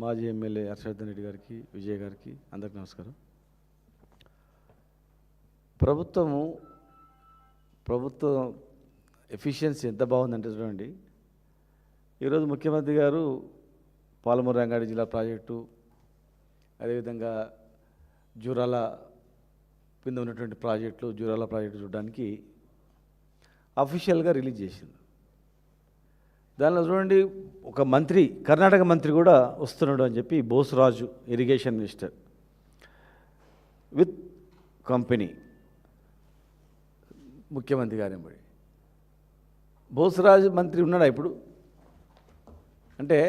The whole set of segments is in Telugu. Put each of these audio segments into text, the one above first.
మాజీ ఎమ్మెల్యే హర్షవర్ధన్ రెడ్డి గారికి, విజయ్ గారికి అందరికీ నమస్కారం. ప్రభుత్వం ఎఫిషియన్సీ ఎంత బాగుందంటే చూడండి, ఈరోజు ముఖ్యమంత్రి గారు పాలమూరు రంగారెడ్డి జిల్లా ప్రాజెక్టు, అదేవిధంగా జూరాల కింద ఉన్నటువంటి ప్రాజెక్టులు, జూరాల ప్రాజెక్టు చూడడానికి అఫీషియల్గా రిలీజ్ చేసింది. దానిలో చూడండి, ఒక మంత్రి, కర్ణాటక మంత్రి కూడా వస్తున్నాడు అని చెప్పి Boseraju, irrigation minister with company, ముఖ్యమంత్రి గారు ఎంబడి బోస్రాజు మంత్రి ఉన్నాడా ఇప్పుడు? అంటే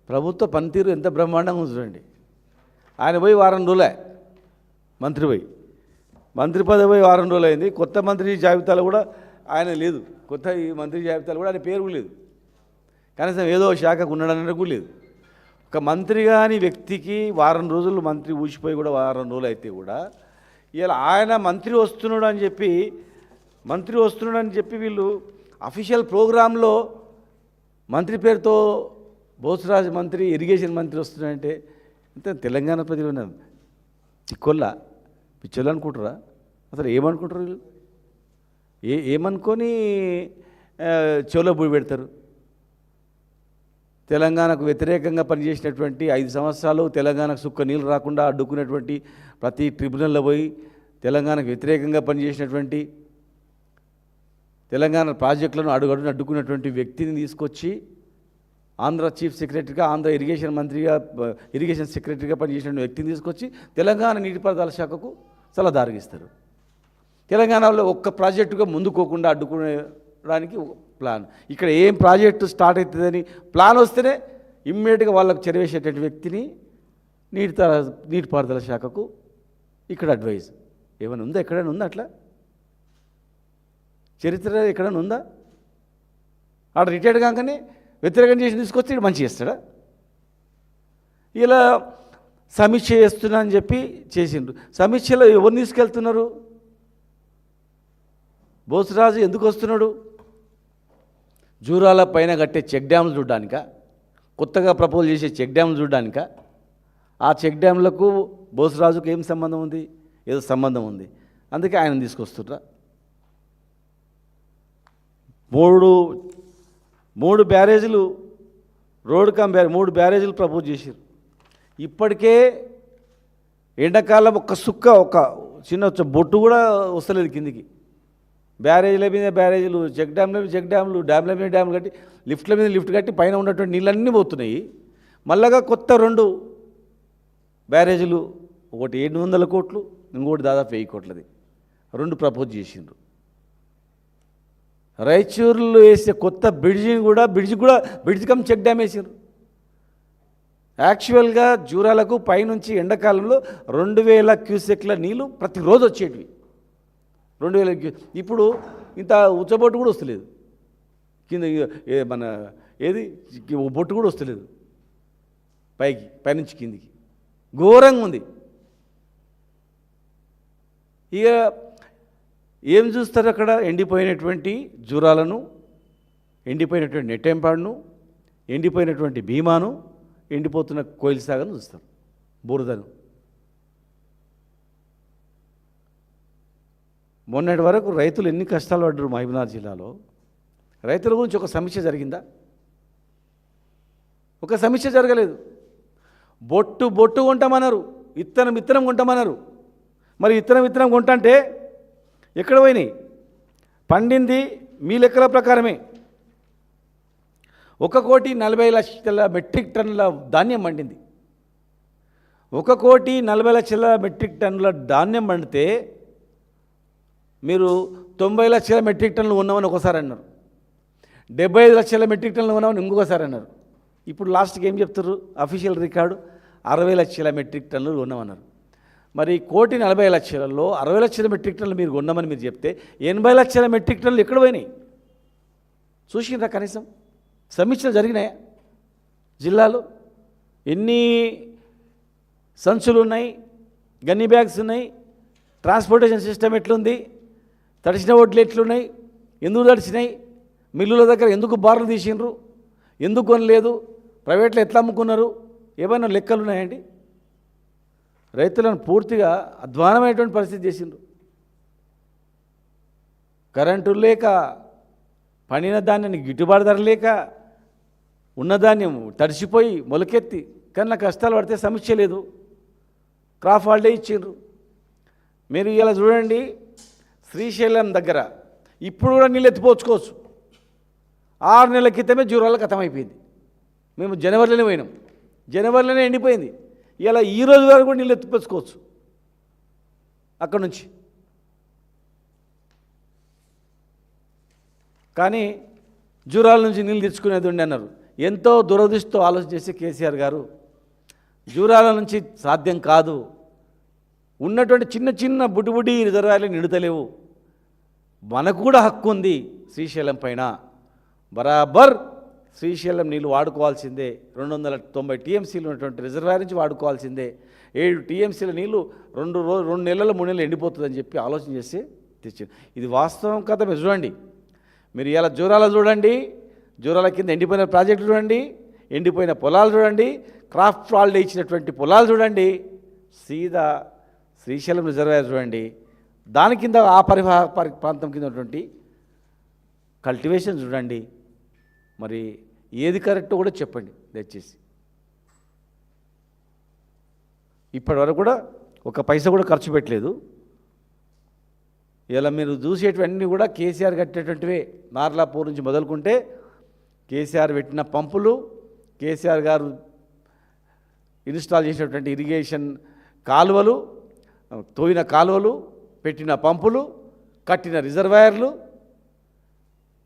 ప్రభుత్వ పనితీరు ఎంత బ్రహ్మాండంగా ఉంది చూడండి. ఆయన పోయి వారం రోజులే, మంత్రి పదవి పోయి వారం రోజులు అయింది. కొత్త మంత్రి జాబితాలో కూడా ఆయన లేదు, కొత్త ఈ మంత్రి జాబితాలో కూడా ఆయన పేరు లేదు, కనీసం ఏదో శాఖకు ఉన్నాడన్నట్టు కూడా లేదు. ఒక మంత్రి కాని వ్యక్తికి వారం రోజులు మంత్రి ఊసిపోయి కూడా వారం రోజులు అయితే కూడా ఇలా ఆయన మంత్రి వస్తున్నాడు అని చెప్పి వీళ్ళు అఫీషియల్ ప్రోగ్రాంలో మంత్రి పేరుతో బోస్రాజ్ మంత్రి, ఇరిగేషన్ మంత్రి వస్తున్నాడంటే ఇంత తెలంగాణ ప్రజలు ఉన్నారు చిక్కొల్లా పిచ్చోళ్ళు అనుకుంటారా? అసలు ఏమనుకుంటారు వీళ్ళు? ఏమనుకొని చెవులో బూడి పెడతారు? తెలంగాణకు వ్యతిరేకంగా పనిచేసినటువంటి 5 సంవత్సరాలు తెలంగాణకు సుక్క నీళ్ళు రాకుండా అడ్డుకున్నటువంటి, ప్రతి ట్రిబ్యునల్లో పోయి తెలంగాణకు వ్యతిరేకంగా పనిచేసినటువంటి, తెలంగాణ ప్రాజెక్టులను అడుగడుగున అడ్డుకున్నటువంటి వ్యక్తిని తీసుకొచ్చి ఆంధ్ర చీఫ్ సెక్రటరీగా, ఆంధ్ర ఇరిగేషన్ మంత్రిగా, ఇరిగేషన్ సెక్రటరీగా పనిచేసిన వ్యక్తిని తీసుకొచ్చి తెలంగాణ నీటిపారుదల శాఖకు సలహాదారుగిస్తారు. తెలంగాణలో ఒక్క ప్రాజెక్టుగా ముందుకోకుండా అడ్డుకునేడానికి ప్లాన్. ఇక్కడ ఏం ప్రాజెక్టు స్టార్ట్ అవుతుందని ప్లాన్ వస్తేనే ఇమ్మీడియట్గా వాళ్ళకు చెరవేసేటువంటి వ్యక్తిని నీటిపారుదల శాఖకు ఇక్కడ అడ్వైజ్. ఏమైనా ఉందా? ఎక్కడైనా ఉందా అట్లా? చరిత్ర ఎక్కడైనా ఉందా? ఆడ రిటైర్డ్ కాగానే వ్యతిరేకం చేసి తీసుకొచ్చి ఇక్కడ మంచి చేస్తాడా? ఇలా సమీక్ష చేస్తున్నా అని చెప్పి చేసిండ్రు. సమీక్షలో ఎవరిని తీసుకెళ్తున్నారు? బోస్రాజు ఎందుకు వస్తున్నాడు? జూరాల పైన కట్టే చెక్ డ్యామ్లు చూడడానికా? కొత్తగా ప్రపోజ్ చేసే చెక్ డ్యామ్లు చూడడానికా? ఆ చెక్ డ్యామ్లకు బోస్రాజుకు ఏం సంబంధం ఉంది? ఏదో సంబంధం ఉంది, అందుకే ఆయన తీసుకొస్తుర్రా. మూడు బ్యారేజీలు, రోడ్ కమ్ 3 బ్యారేజీలు ప్రపోజ్ చేశారు. ఇప్పటికే ఎండాకాలం ఒక చిన్న బొట్టు కూడా వస్తలేదు కిందికి. బ్యారేజీల మీద బ్యారేజీలు, చెక్ డ్యామ్లు, డ్యామ్ల మీద డ్యామ్లు కట్టి, లిఫ్ట్ల మీద లిఫ్ట్ కట్టి పైన ఉన్నటువంటి నీళ్ళన్నీ పోతున్నాయి. మళ్ళాగా కొత్త 2 బ్యారేజీలు, ఒకటి 700 కోట్లు, ఇంకోటి దాదాపు 1000 కోట్లది, 2 ప్రపోజ్ చేసిండ్రు. రాయచూరులో వేసే కొత్త బ్రిడ్జి కమ్ చెక్ డ్యామ్ వేసారు. యాక్చువల్గా జూరాలకు పైనుంచి ఎండాకాలంలో 2000 క్యూసెక్ల నీళ్ళు ప్రతిరోజు వచ్చేటివి. 2000 ఇప్పుడు ఇంత ఉచ్చబొట్టు కూడా వస్తలేదు కింద, మన ఏది బొట్టు కూడా వస్తలేదు పైనుంచి కిందికి, ఘోరంగా ఉంది. ఇక ఏం చూస్తారు అక్కడ? ఎండిపోయినటువంటి జూరాలను, ఎండిపోయినటువంటి నెట్టెంపాడును, ఎండిపోయినటువంటి భీమాను, ఎండిపోతున్న కోయిల్ సాగర్ను చూస్తారు, బురదను. మొన్నటి వరకు రైతులు ఎన్ని కష్టాలు పడ్డారు మహబూబ్నగర్ జిల్లాలో. రైతుల గురించి ఒక సమీక్ష జరిగిందా? ఒక సమీక్ష జరగలేదు. బొట్టు కొంటామన్నారు, ఇత్తనం కొంటామన్నారు. మరి ఇత్తనం కొంటంటే ఎక్కడ పోయినాయి? పండింది మీ లెక్కల ప్రకారమే 1,40,00,000 మెట్రిక్ టన్నుల ధాన్యం పండింది. 1,40,00,000 మెట్రిక్ టన్నుల ధాన్యం పండితే మీరు 90 లక్షల మెట్రిక్ టన్నులు ఉన్నామని ఒకసారి అన్నారు, 75 లక్షల మెట్రిక్ టన్నులు ఉన్నామని ఇంకొకసారి అన్నారు. ఇప్పుడు లాస్ట్కి ఏం చెప్తారు? అఫీషియల్ రికార్డు 60 లక్షల మెట్రిక్ టన్నులు ఉన్నామన్నారు. మరి 1,40,00,000లో 60 లక్షల మెట్రిక్ టన్నులు మీరు కొన్నామని మీరు చెప్తే 80 లక్షల మెట్రిక్ టన్నులు ఎక్కడ పోయినాయి? చూసిండ్రా? కనీసం సమీక్షలు జరిగినాయా? జిల్లాలో ఎన్ని సంచులు ఉన్నాయి, గన్నీ బ్యాగ్స్ ఉన్నాయి, ట్రాన్స్పోర్టేషన్ సిస్టమ్ ఎట్లుంది, తడిసిన ఓట్లు ఎట్లున్నాయి, ఎందుకు తడిసినాయి, మిల్లుల దగ్గర ఎందుకు బార్లు తీసిండ్రు, ఎందుకు కొనలేదు, ప్రైవేట్లో ఎట్లా అమ్ముకున్నారు, ఏమైనా లెక్కలు ఉన్నాయండి? రైతులను పూర్తిగా అధ్వానమైనటువంటి పరిస్థితి చేసిండ్రు. కరెంటు లేక, పండిన ధాన్యానికి గిట్టుబాటు ధర లేక, ఉన్న ధాన్యం తడిసిపోయి మొలకెత్తి కన్నా కష్టాలు పడితే సమస్య లేదు. క్రాప్ హాలిడే ఇచ్చిండ్రు. మీరు ఇలా చూడండి, శ్రీశైలం దగ్గర ఇప్పుడు కూడా నీళ్ళు ఎత్తిపోచుకోవచ్చు. 6 నెలల క్రితమే జూరాల ఖతమైపోయింది. మేము జనవరిలోనే పోయినాం, జనవరిలోనే ఎండిపోయింది. ఇలా ఈ రోజు వరకు కూడా నీళ్ళు ఎత్తిపోచుకోవచ్చు అక్కడ నుంచి. కానీ జూరాల నుంచి నీళ్ళు తెచ్చుకునేది ఉండి అన్నారు. ఎంతో దురదృష్టితో ఆలోచన చేసి కేసీఆర్ గారు జూరాల నుంచి సాధ్యం కాదు, ఉన్నటువంటి చిన్న చిన్న బుడ్డి రిజర్వాయర్లు నిండుతలేవు, మనకు కూడా హక్కు ఉంది శ్రీశైలం పైన, బరాబర్ శ్రీశైలం నీళ్ళు వాడుకోవాల్సిందే, 290 టీఎంసీలు ఉన్నటువంటి రిజర్వాయర్ నుంచి వాడుకోవాల్సిందే, 7 టీఎంసీల నీళ్ళు 2 నెలలు 3 నెలలు ఎండిపోతుందని చెప్పి ఆలోచన చేసి తెచ్చారు. ఇది వాస్తవం కదా. మీరు చూడండి, మీరు ఇలా జూరాల చూడండి, జూరాల కింద ఎండిపోయిన ప్రాజెక్టులు చూడండి, ఎండిపోయిన పొలాలు చూడండి, క్రాప్ హాలిడే ఇచ్చినటువంటి పొలాలు చూడండి, సీదా శ్రీశైలం రిజర్వాయర్ చూడండి, దాని కింద ఆ ప్రాంతం కింద ఉన్నటువంటి కల్టివేషన్ చూడండి. మరి ఏది కరెక్టో కూడా చెప్పండి దయచేసి. ఇప్పటివరకు కూడా ఒక పైసా కూడా ఖర్చు పెట్టలేదు. ఇలా మీరు చూసేటివన్నీ కూడా కేసీఆర్ కట్టేటువంటివే. నార్లాపూర్ నుంచి మొదలుకుంటే కేసీఆర్ పెట్టిన పంపులు, కేసీఆర్ గారు ఇన్స్టాల్ చేసినటువంటి ఇరిగేషన్ కాలువలు, తోవిన కాలువలు, పెట్టిన పంపులు, కట్టిన రిజర్వాయర్లు,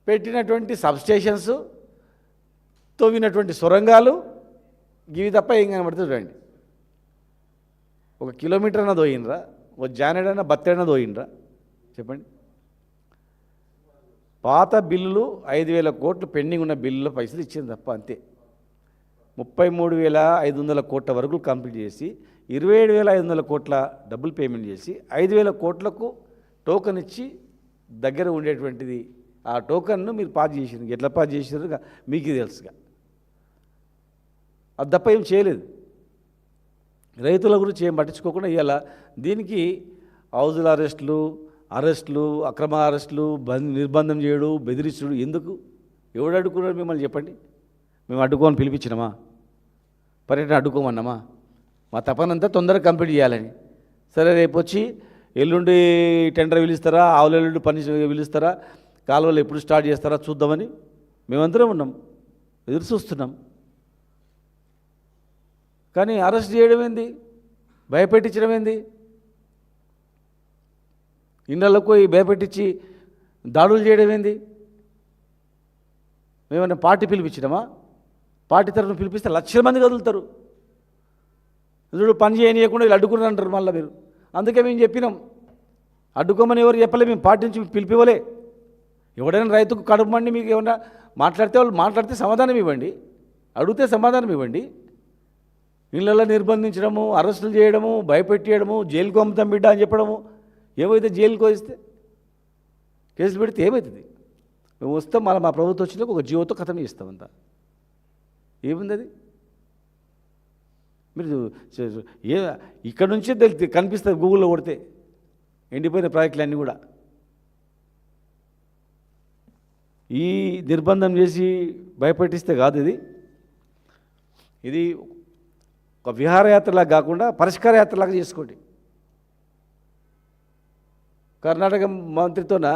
పెట్టినటువంటి సబ్స్టేషన్స్, తోవినటువంటి సొరంగాలు, ఇవి తప్ప ఏం కనబడుతుంది చూడండి. 1 కిలోమీటర్ అన్న దోయినరా, ఒక జానెడన్నా బత్తెడన్నా దోయినరా చెప్పండి. పాత బిల్లులు 5,000 కోట్లు పెండింగ్ ఉన్న బిల్లుల పైసలు ఇచ్చింది తప్ప, అంతే. 33,500 కోట్ల వరకు కంప్లీట్ చేసి 27,500 కోట్ల డబ్బులు పేమెంట్ చేసి 5,000 కోట్లకు టోకెన్ ఇచ్చి దగ్గర ఉండేటువంటిది. ఆ టోకన్ను మీరు పాస్ చేసినారు. ఎట్లా పాస్ చేసినారు మీకు తెలుసుగా. అది తప్ప ఏం చేయలేదు. రైతుల గురించి ఏం పట్టించుకోకుండా ఇవాళ దీనికి హౌజుల అరెస్టులు, అక్రమ అరెస్టులు, నిర్బంధం చేయడు, బెదిరించుడు ఎందుకు? ఎవడు అడ్డుకున్నాడు మిమ్మల్ని చెప్పండి? మేము అడ్డుకోమని పిలిపించినామా? పర్యటన అడ్డుకోమన్నామా? మా తపనంతా తొందరగా కంప్లీట్ చేయాలని. సరే, రేపు వచ్చి ఎల్లుండి టెండర్ పిలుస్తారా, ఆవులెల్లుండి పని పిలుస్తారా, కాలువలు ఎప్పుడు స్టార్ట్ చేస్తారా చూద్దామని మేమందరం ఉన్నాం, ఎదురు చూస్తున్నాం. కానీ అరెస్ట్ చేయడం ఏంది, భయపెట్టించడం ఏంది, ఇళ్ళకు పోయి భయపెట్టించి దాడులు చేయడం ఏంది? మేమన్నా పార్టీ పిలిపించినామా? పార్టీ తరఫున పిలిపిస్తే 1,00,000 మంది కదులుతారు. చూడు, పని చేయనీయకుండా వీళ్ళు అడ్డుకున్నారు అంటారు మళ్ళీ మీరు. అందుకే మేము చెప్పినాం, అడ్డుకోమని ఎవరు చెప్పలే, మేము పార్టీ నుంచి పిలిపివ్వలే. ఎవడైనా రైతుకు కడుపు మండి మీకు ఏమన్నా మాట్లాడితే వాళ్ళు మాట్లాడితే సమాధానం ఇవ్వండి, అడిగితే సమాధానం ఇవ్వండి. ఇళ్ళల్లో నిర్బంధించడము, అరెస్టులు చేయడము, భయపెట్టేయడము, జైలుకు పంపుతాం బిడ్డ అని చెప్పడము, ఏమైతే జైలుకు వస్తే కేసులు పెడితే ఏమవుతుంది? మేము వస్తాం, మళ్ళీ మా ప్రభుత్వం వచ్చినాక ఒక జీవోతో కథం ఇస్తామంతా. ఏముంది అది? మీరు ఇక్కడ నుంచే కనిపిస్తుంది గూగుల్లో కొడితే ఎండిపోయిన ప్రాజెక్టులు అన్నీ కూడా. ఈ నిర్బంధం చేసి భయపెట్టిస్తే కాదు ఇది ఒక విహారయాత్రలాగా కాకుండా పరిష్కార యాత్రలాగా చేసుకోండి. కర్ణాటక మంత్రితోన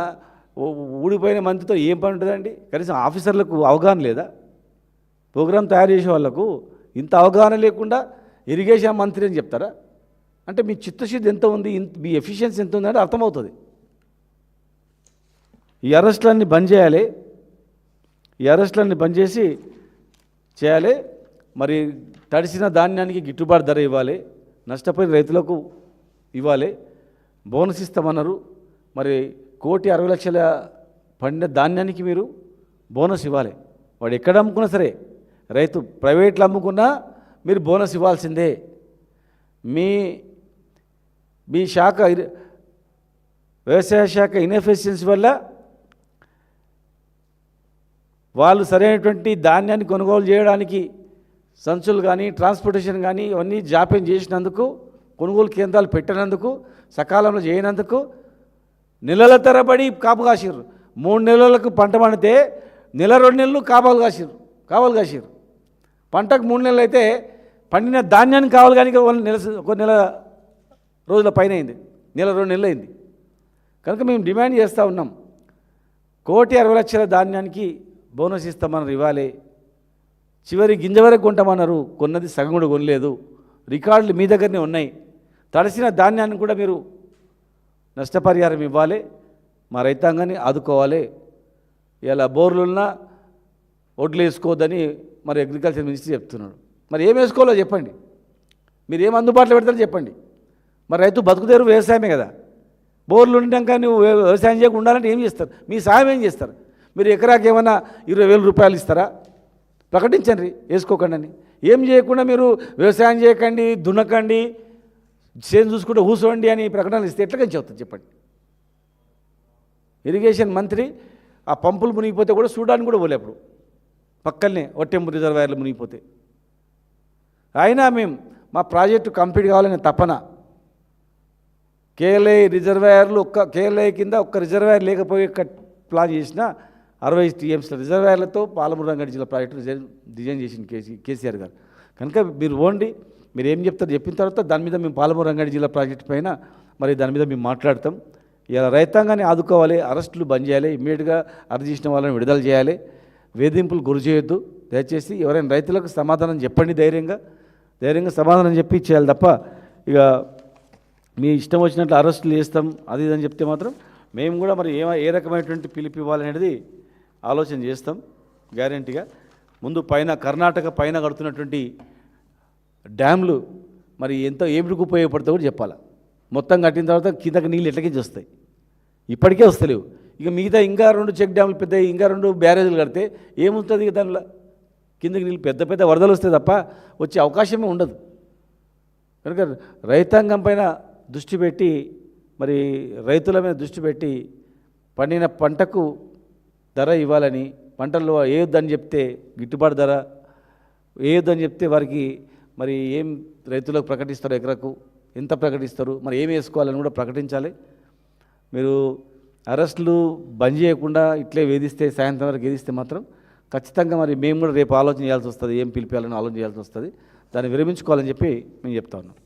ఊడిపోయిన మంత్రితో ఏం పని ఉంటుందండి? కనీసం ఆఫీసర్లకు అవగాహన లేదా? ప్రోగ్రాం తయారు చేసే వాళ్ళకు ఇంత అవగాహన లేకుండా ఇరిగేషన్ మంత్రి అని చెప్తారా? అంటే మీ చిత్తశుద్ధి ఎంత ఉంది, మీ ఎఫిషియన్సీ ఎంత ఉందంటే అర్థమవుతుంది. ఈ అరెస్టులన్నీ బంద్ చేయాలి, ఈ అరెస్టులన్నీ బంద్ చేయాలి. మరి తడిసిన ధాన్యానికి గిట్టుబాటు ధర ఇవ్వాలి, నష్టపోయిన రైతులకు ఇవ్వాలి, బోనస్ ఇస్తామన్నారు. మరి 1,60,00,000 పండిన ధాన్యానికి మీరు బోనస్ ఇవ్వాలి. వాడు ఎక్కడ అమ్ముకున్నా సరే, రైతు ప్రైవేట్లో అమ్ముకున్నా మీరు బోనస్ ఇవ్వాల్సిందే. మీ శాఖ వ్యవసాయ శాఖ ఇన్ఎఫిషియన్సీ వల్ల వాళ్ళు సరైనటువంటి ధాన్యాన్ని కొనుగోలు చేయడానికి సంచులు కానీ ట్రాన్స్పోర్టేషన్ కానీ ఇవన్నీ జాప్యం చేసినందుకు, కొనుగోలు కేంద్రాలు పెట్టినందుకు, సకాలంలో చేయనందుకు నెలల తరబడి కాపు కాసిర్రు. 3 నెలలకు పంట పండితే నెల 2 నెలలు కాపులు కాసిర్రు. పంటకు 3 నెలలు అయితే పండిన ధాన్యానికి కావాలి కానీ ఒక నెల రోజుల పైన అయింది, నెల 2 నెలలు అయింది. కనుక మేము డిమాండ్ చేస్తూ ఉన్నాం, 1,60,00,000 ధాన్యానికి బోనస్ ఇస్తామన్నారు, ఇవ్వాలి. చివరి గింజ వరకు కొంటామన్నారు, కొన్నది సగం కూడా కొనలేదు. రికార్డులు మీ దగ్గరనే ఉన్నాయి. తడిసిన ధాన్యాన్ని కూడా మీరు నష్టపరిహారం ఇవ్వాలి, మా రైతాంగాన్ని ఆదుకోవాలి. ఇలా బోర్లున్నా ఒడ్లు వేసుకోవద్దని మరి అగ్రికల్చర్ మినిస్టర్ చెప్తున్నాడు. మరి ఏం వేసుకోవాలో చెప్పండి, మీరు ఏం అందుబాటులో పెడతారో చెప్పండి. మరి రైతు బతుకుదేరు వ్యవసాయమే కదా. బోర్లు ఉండడాక నువ్వు వ్యవసాయం చేయకుండా ఉండాలంటే ఏం చేస్తారు? మీ సాయం ఏం చేస్తారు? మీరు ఎకరాకి ఏమైనా 20,000 రూపాయలు ఇస్తారా? ప్రకటించండి, వేసుకోకండి అని. ఏం చేయకుండా మీరు వ్యవసాయం చేయకండి, దున్నకండి, చేను చూసుకుంటే కూర్చోండి అని ప్రకటనలు ఇస్తే ఎట్లా చెప్తుంది చెప్పండి? ఇరిగేషన్ మంత్రి ఆ పంపులు మునిగిపోతే కూడా చూడడానికి కూడా పోలే. అప్పుడు పక్కనే ఒట్టెంపు రిజర్వాయర్లు మునిగిపోతే అయినా మేము మా ప్రాజెక్టు కంప్లీట్ కావాలనే తపన. కేఎల్ఐ రిజర్వాయర్లు కేఎల్ఐ కింద ఒక్క రిజర్వాయర్ లేకపోయే ప్లాన్ చేసిన 60 టీఎంసీల రిజర్వాయర్లతో పాలమూరు రంగారెడ్డి జిల్లా ప్రాజెక్టు డిజైన్ చేసిన కేసీఆర్ గారు. కనుక మీరు ఓండి, మీరు ఏం చెప్తారు చెప్పిన తర్వాత దాని మీద మేము పాలమూరు రంగారెడ్డి జిల్లా ప్రాజెక్టు పైన మరి దాని మీద మేము మాట్లాడతాం. ఇలా రైతాంగాన్ని ఆదుకోవాలి, అరెస్టులు బంద్ చేయాలి, ఇమ్మీడియట్గా అరెస్ట్ చేసిన వాళ్ళని విడుదల చేయాలి, వేధింపులు గురి చేయొద్దు. దయచేసి ఎవరైనా రైతులకు సమాధానం చెప్పండి, ధైర్యంగా సమాధానం చెప్పి చేయాలి తప్ప ఇక మీ ఇష్టం వచ్చినట్లు అరెస్టులు చేస్తాం అది ఇదని చెప్తే మాత్రం మేము కూడా మరి ఏ రకమైనటువంటి పిలుపు ఇవ్వాలనేది ఆలోచన చేస్తాం గ్యారెంటీగా. ముందు పైన కర్ణాటక పైన కడుతున్నటువంటి డ్యామ్లు మరి ఏమిటికి ఉపయోగపడతాయో కూడా చెప్పాలి. మొత్తం కట్టిన తర్వాత కిందకి నీళ్ళు ఎట్లకించి వస్తాయి, ఇప్పటికే వస్తలేవు. ఇక మిగతా ఇంకా 2 చెక్ డ్యాములు పెద్ద, ఇంకా 2 బ్యారేజీలు కడితే ఏముంటుంది? ఇక దానిలో కిందకి నీళ్ళు పెద్ద వరదలు వస్తాయి తప్ప వచ్చే అవకాశమే ఉండదు. కనుక రైతాంగం పైన దృష్టి పెట్టి, మరి రైతుల మీద దృష్టి పెట్టి పండిన పంటకు ధర ఇవ్వాలని, పంటల్లో వేయొద్దని చెప్తే గిట్టుబాటు ధర వేయొద్దని చెప్తే వారికి మరి ఏం రైతులకు ప్రకటిస్తారు, ఎకరకు ఎంత ప్రకటిస్తారు, మరి ఏం వేసుకోవాలని కూడా ప్రకటించాలి. మీరు అరెస్టులు బంద్ చేయకుండా ఇట్లే వేధిస్తే, సాయంత్రం వరకు వేధిస్తే మాత్రం ఖచ్చితంగా మరి మేము కూడా రేపు ఆలోచన చేయాల్సి వస్తుంది, ఏం పిలిపించాలని ఆలోచన చేయాల్సి వస్తుంది. దాన్ని విరమించుకోవాలని చెప్పి మేము చెప్తా ఉన్నాం.